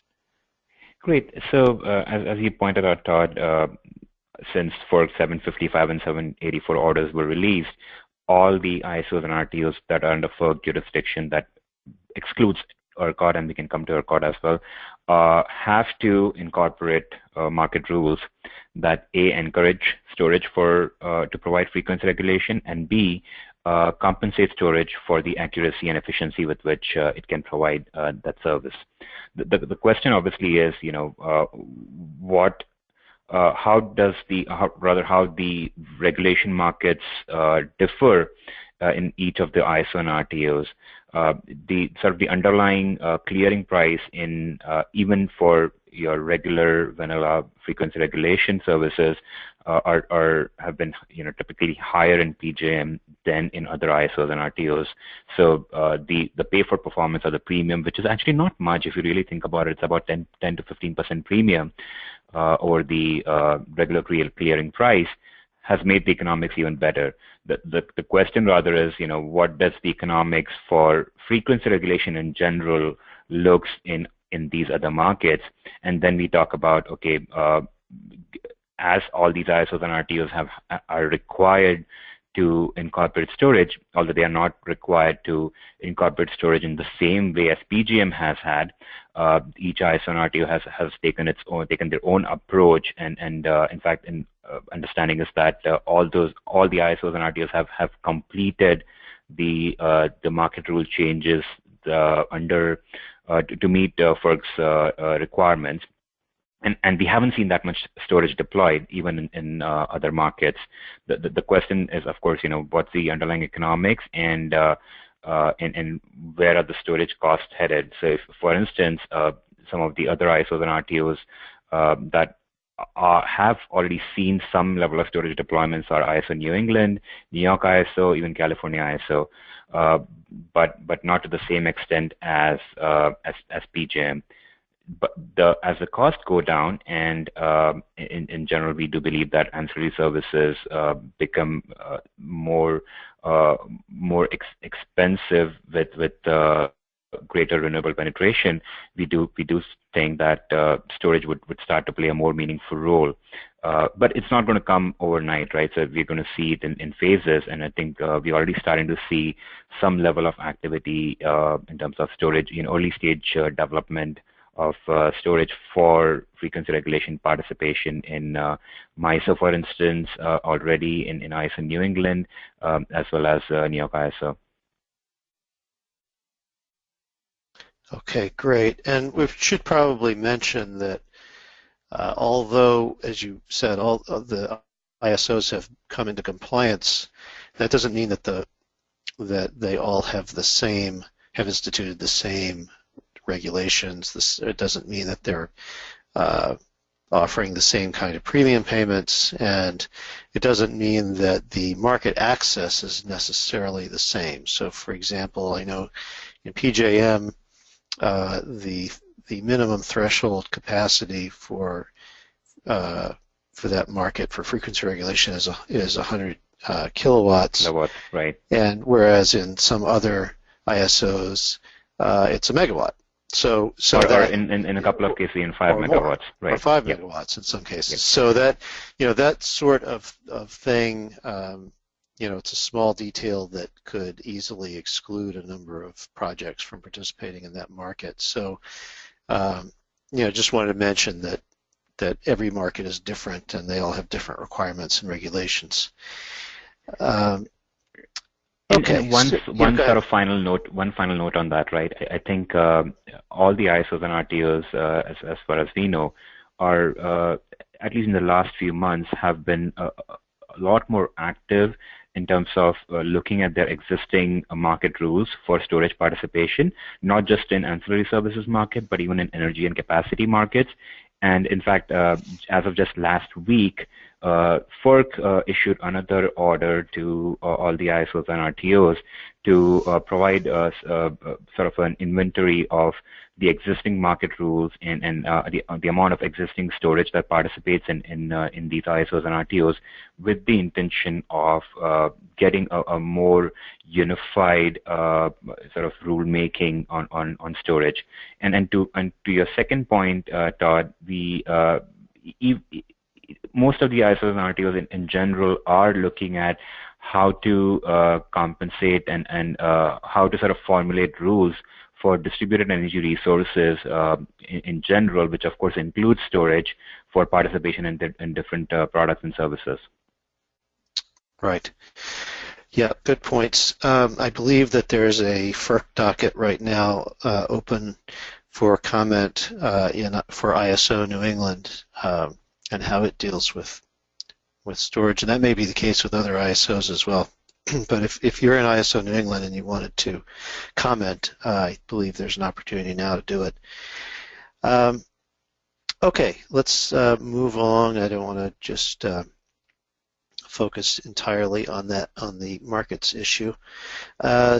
Great. So as you pointed out, Todd, since FERC 755 and 784 orders were released, all the ISOs and RTOs that are under FERC jurisdiction, that excludes ERCOT, and we can come to ERCOT as well, have to incorporate market rules that A, encourage storage to provide frequency regulation, and B, compensate storage for the accuracy and efficiency with which it can provide that service. The question obviously is, how the regulation markets differ in each of the ISO and RTOs. The underlying clearing price in even for your regular vanilla frequency regulation services have been typically higher in PJM than in other ISOs and RTOs. So the pay for performance, or the premium, which is actually not much if you really think about it, it's about 10 to 15% premium over the regular clearing price, has made the economics even better. The question rather is, what does the economics for frequency regulation in general looks in these other markets? And then we talk about, okay, as all these ISOs and RTOs are required to incorporate storage, although they are not required to incorporate storage in the same way as PGM has had. Each ISO and RTO has taken their own approach, and in fact, understanding is that all the ISOs and RTOs have completed the market rule changes to meet FERC's requirements. And we haven't seen that much storage deployed even in other markets. The question is, of course, what's the underlying economics, and where are the storage costs headed? So if, for instance, some of the other ISOs and RTOs that have already seen some level of storage deployments are ISO New England, New York ISO, even California ISO, but not to the same extent as PJM. But as the costs go down, and in general, we do believe that ancillary services become more expensive with greater renewable penetration, we do think that storage would start to play a more meaningful role. But it's not going to come overnight, right? So we're going to see it in phases, and I think we're already starting to see some level of activity in terms of storage in early stage development of storage for frequency regulation participation in MISO, for instance, already in ISO New England, as well as New York ISO. Okay, great. And we should probably mention that although, as you said, all of the ISOs have come into compliance, that doesn't mean that they all have instituted the same regulations. It doesn't mean that they're offering the same kind of premium payments, and it doesn't mean that the market access is necessarily the same. So, for example, I know in PJM, the minimum threshold capacity for that market for frequency regulation is 100 kilowatts. Right. And whereas in some other ISOs, it's a megawatt. So or in a couple of cases, in 5 megawatts, right? Or 5 megawatts in some cases. Yep. So that that sort of thing, it's a small detail that could easily exclude a number of projects from participating in that market. So just wanted to mention that every market is different, and they all have different requirements and regulations. Okay. And one sort of final note on that, right? I think all the ISOs and RTOs, as far as we know, are at least in the last few months have been a lot more active in terms of looking at their existing market rules for storage participation, not just in ancillary services market, but even in energy and capacity markets. And in fact, as of just last week, FERC issued another order to all the ISOs and RTOs to provide sort of an inventory of the existing market rules and the amount of existing storage that participates in these ISOs and RTOs, with the intention of getting a more unified sort of rulemaking on storage. And to your second point, Todd, most of the ISOs and RTOs in general are looking at how to compensate and how to sort of formulate rules for distributed energy resources in general, which of course includes storage for participation in different products and services. Right. Yeah, good points. I believe that there is a FERC docket right now open for comment for ISO New England and how it deals with storage, and that may be the case with other ISOs as well. But if you're in ISO New England and you wanted to comment, I believe there's an opportunity now to do it. Okay, let's move along. I don't want to just focus entirely on the markets issue.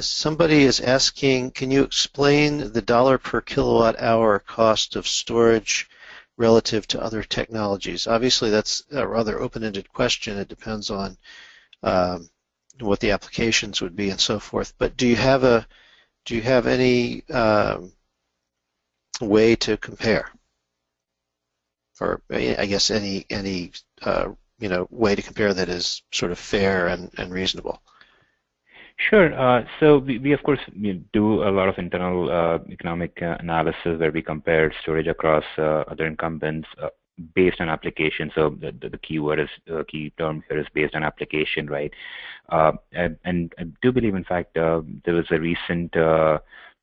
Somebody is asking, can you explain the dollar per kilowatt hour cost of storage relative to other technologies? Obviously, that's a rather open-ended question. It depends on what the applications would be and so forth. But do you have any way to compare, or I guess any way to compare that is sort of fair and reasonable? Sure. So we of course do a lot of internal economic analysis where we compare storage across other incumbents based on application. So the key term here is based on application, right? And I do believe, in fact, there was a recent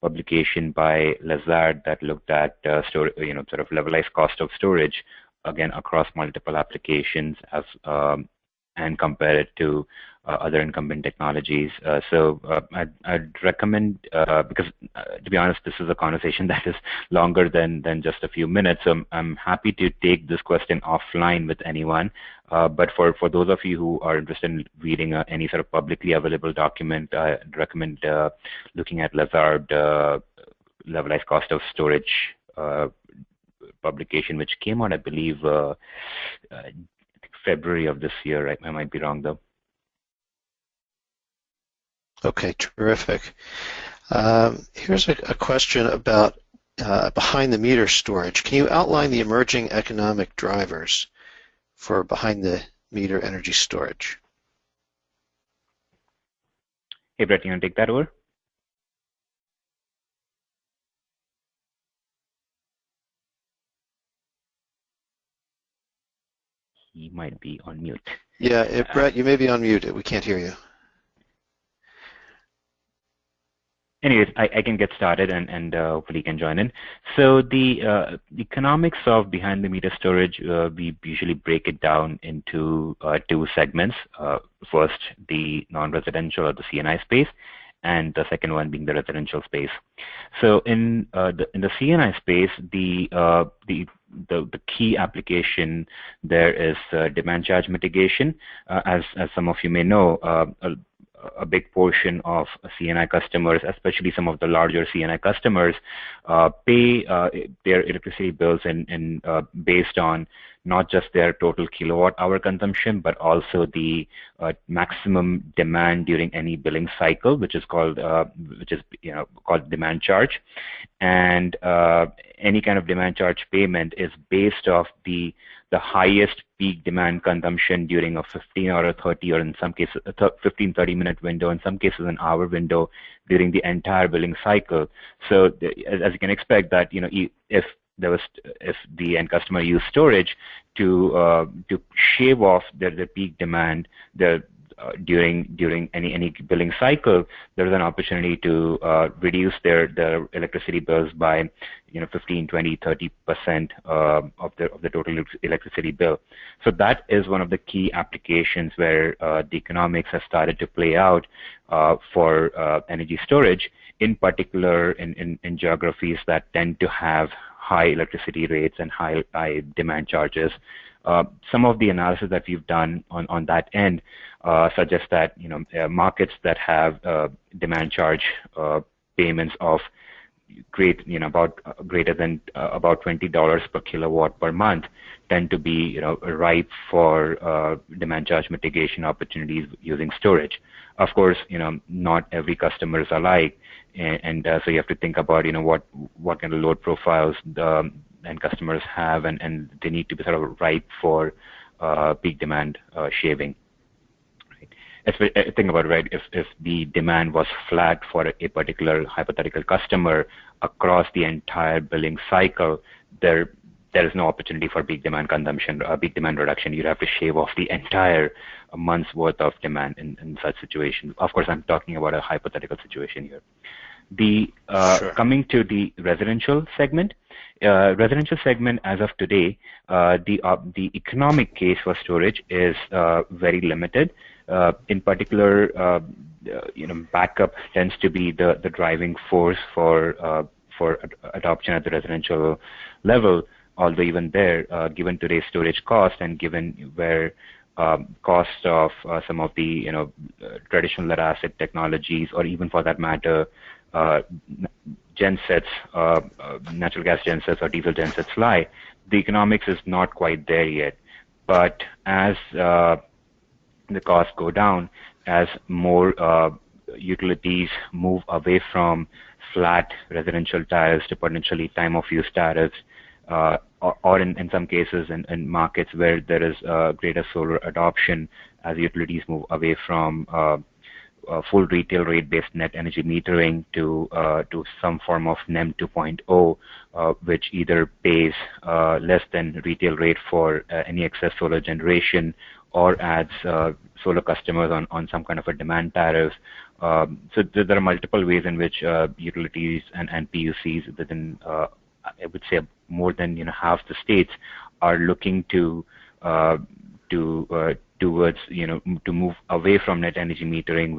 publication by Lazard that looked at sort of levelized cost of storage again across multiple applications as and compare it to other incumbent technologies. So I'd recommend, because to be honest, this is a conversation that is longer than just a few minutes. So I'm happy to take this question offline with anyone. But for those of you who are interested in reading any sort of publicly available document, I'd recommend looking at Lazard levelized cost of storage publication, which came out, I believe, February of this year. Right? I might be wrong though. Okay, terrific. Here's a question about behind-the-meter storage. Can you outline the emerging economic drivers for behind-the-meter energy storage? Hey, Brett, you want to take that over? He might be on mute. Yeah, Brett, you may be on mute. We can't hear you. Anyways, I can get started and hopefully you can join in. So the economics of behind-the-meter storage, we usually break it down into two segments. First, the non-residential or the C&I space, and the second one being the residential space. So in the C&I space, the key application there is demand charge mitigation. As some of you may know, a big portion of C&I customers, especially some of the larger C&I customers, pay their electricity bills based on not just their total kilowatt hour consumption, but also the maximum demand during any billing cycle, which is called demand charge. And any kind of demand charge payment is based off the highest peak demand consumption during a 15 or a 30, or in some cases a 15-30 minute window, in some cases an hour window during the entire billing cycle. So as you can expect, that if the end customer used storage to shave off their peak demand during any billing cycle, there's an opportunity to reduce their electricity bills by 15, 20, 30% of the total electricity bill. So that is one of the key applications where the economics has started to play out for energy storage, in particular in geographies that tend to have high electricity rates and high demand charges. Some of the analysis that we've done on that end suggests that markets that have demand charge payments of greater than about $20 per kilowatt per month tend to be ripe for demand charge mitigation opportunities using storage. Of course, not every customer is alike, and so you have to think about what kind of load profiles the end customers have, and they need to be sort of ripe for peak demand shaving. Think about it, right? If the demand was flat for a particular hypothetical customer across the entire billing cycle, there is no opportunity for peak demand consumption, peak demand reduction. You'd have to shave off the entire month's worth of demand in such situation. Of course, I'm talking about a hypothetical situation here. Coming to the residential segment. Residential segment, as of today, the economic case for storage is very limited. In particular, backup tends to be the driving force for adoption at the residential level. Although even there, given today's storage cost and given where cost of some of the traditional lead acid technologies, or even for that matter, gensets, natural gas gensets or diesel gensets lie, the economics is not quite there yet. But as the costs go down, as more utilities move away from flat residential tariffs to potentially time of use tariffs, or in some cases in markets where there is greater solar adoption, as utilities move away from full retail rate-based net energy metering to some form of NEM 2.0, which either pays less than retail rate for any excess solar generation, or adds solar customers on some kind of a demand tariff. So there are multiple ways in which utilities and PUCs within, I would say, more than half the states are looking to towards to move away from net energy metering,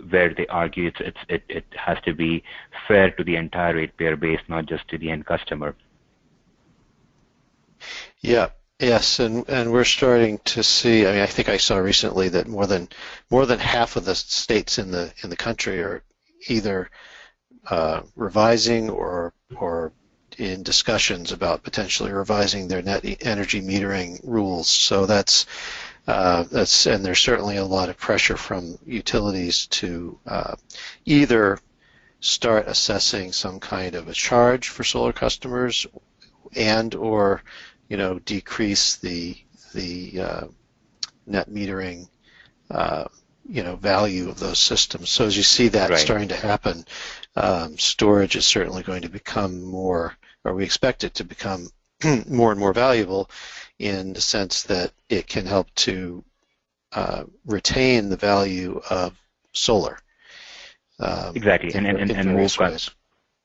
where they argue it has to be fair to the entire ratepayer base, not just to the end customer. Yeah. Yes, and we're starting to see. I mean, I think I saw recently that more than half of the states in the country are either revising or in discussions about potentially revising their net energy metering rules. So that's and there's certainly a lot of pressure from utilities to either start assessing some kind of a charge for solar customers, and or decrease the net metering value of those systems. So as you see that starting to happen, storage is certainly going to become more, or we expect it to become more and more valuable, in the sense that it can help to retain the value of solar. Exactly, and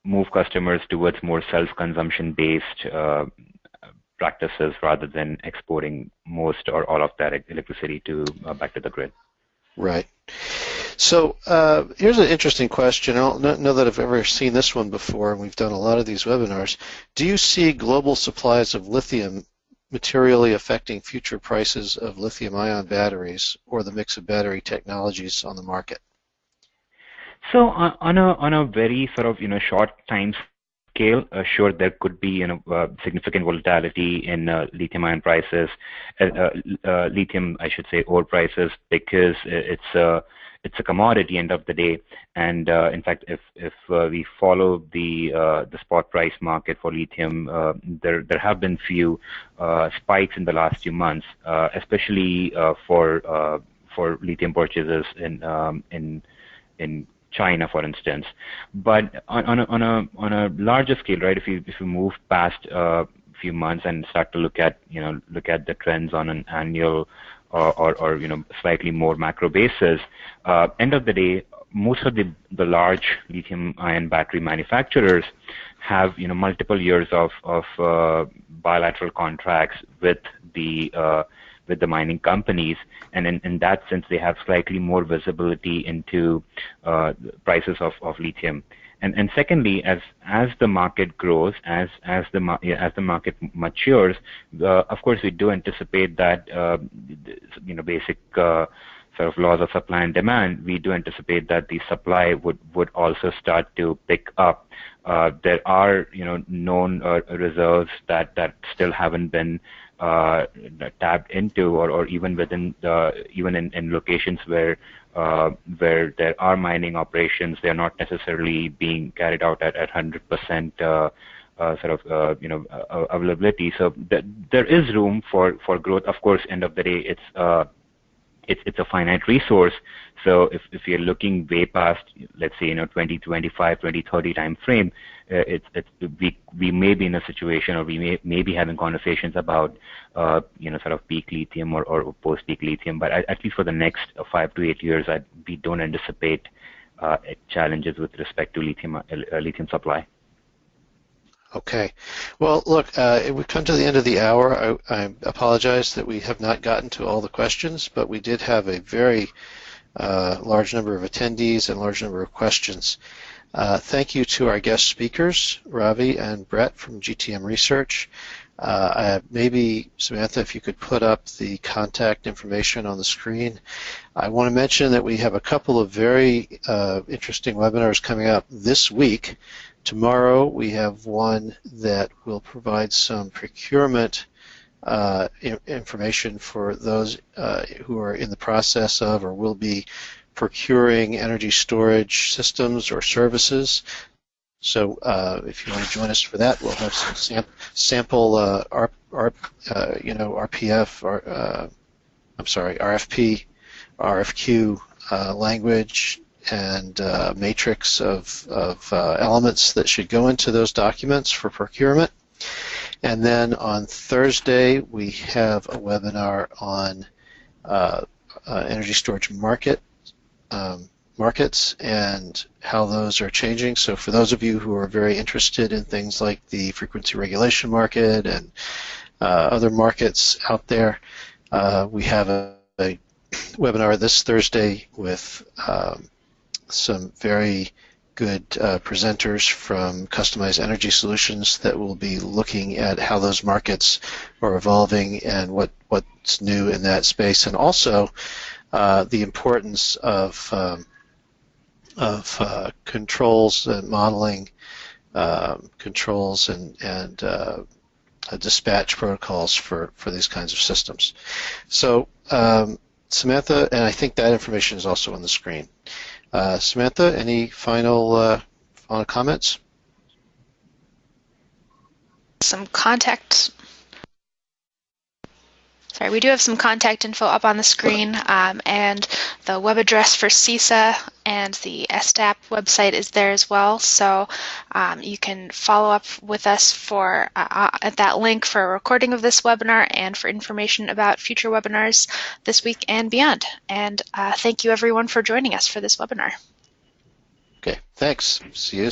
move customers towards more self-consumption based practices rather than exporting most or all of that electricity back to the grid. Right. So here's an interesting question. I don't know that I've ever seen this one before, and we've done a lot of these webinars. Do you see global supplies of lithium materially affecting future prices of lithium-ion batteries or the mix of battery technologies on the market? So on a very sort of short time scale, sure, there could be significant volatility in lithium-ion prices, lithium, I should say, ore prices, because it's a commodity end of the day. And in fact, if we follow the spot price market for lithium, there have been few spikes in the last few months, especially for lithium purchases in China, for instance. But on a larger scale, right? If you move past a few months and start to look at the trends on an annual or slightly more macro basis, end of the day, most of the large lithium-ion battery manufacturers have multiple years of bilateral contracts with the mining companies, and in that sense, they have slightly more visibility into prices of lithium. And secondly, as the market grows, as the market matures, of course we do anticipate that basic sort of laws of supply and demand. We do anticipate that the supply would also start to pick up. There are known reserves that still haven't been tapped into, or even within even in locations where there are mining operations, they're not necessarily being carried out at 100% availability. So there is room for growth. Of course, end of the day, it's a finite resource. So if you're looking way past, let's say 2025, 2030 time frame, we may be in a situation, or we may be having conversations about sort of peak lithium or post peak lithium. But at least for the next 5 to 8 years, we don't anticipate challenges with respect to lithium supply. Okay. Well, look, we've come to the end of the hour. I apologize that we have not gotten to all the questions, but we did have a very large number of attendees and large number of questions. Thank you to our guest speakers, Ravi and Brett from GTM Research. Maybe, Samantha, if you could put up the contact information on the screen. I want to mention that we have a couple of very interesting webinars coming up this week. Tomorrow we have one that will provide some procurement information for those who are in the process of or will be procuring energy storage systems or services. So if you want to join us for that, we'll have some sample RFP, RFQ language and matrix of elements that should go into those documents for procurement. And then on Thursday, we have a webinar on energy storage markets and how those are changing. So for those of you who are very interested in things like the frequency regulation market and other markets out there, we have a webinar this Thursday with some very good presenters from Customized Energy Solutions that will be looking at how those markets are evolving and what's new in that space, and also the importance of controls and modeling controls and dispatch protocols for these kinds of systems. So Samantha, and I think that information is also on the screen. Samantha, any final comments? Some contact. Sorry, we do have some contact info up on the screen, and the web address for CESA and the ESTAP website is there as well. So you can follow up with us at that link for a recording of this webinar and for information about future webinars this week and beyond. And thank you everyone for joining us for this webinar. Okay, thanks. See you.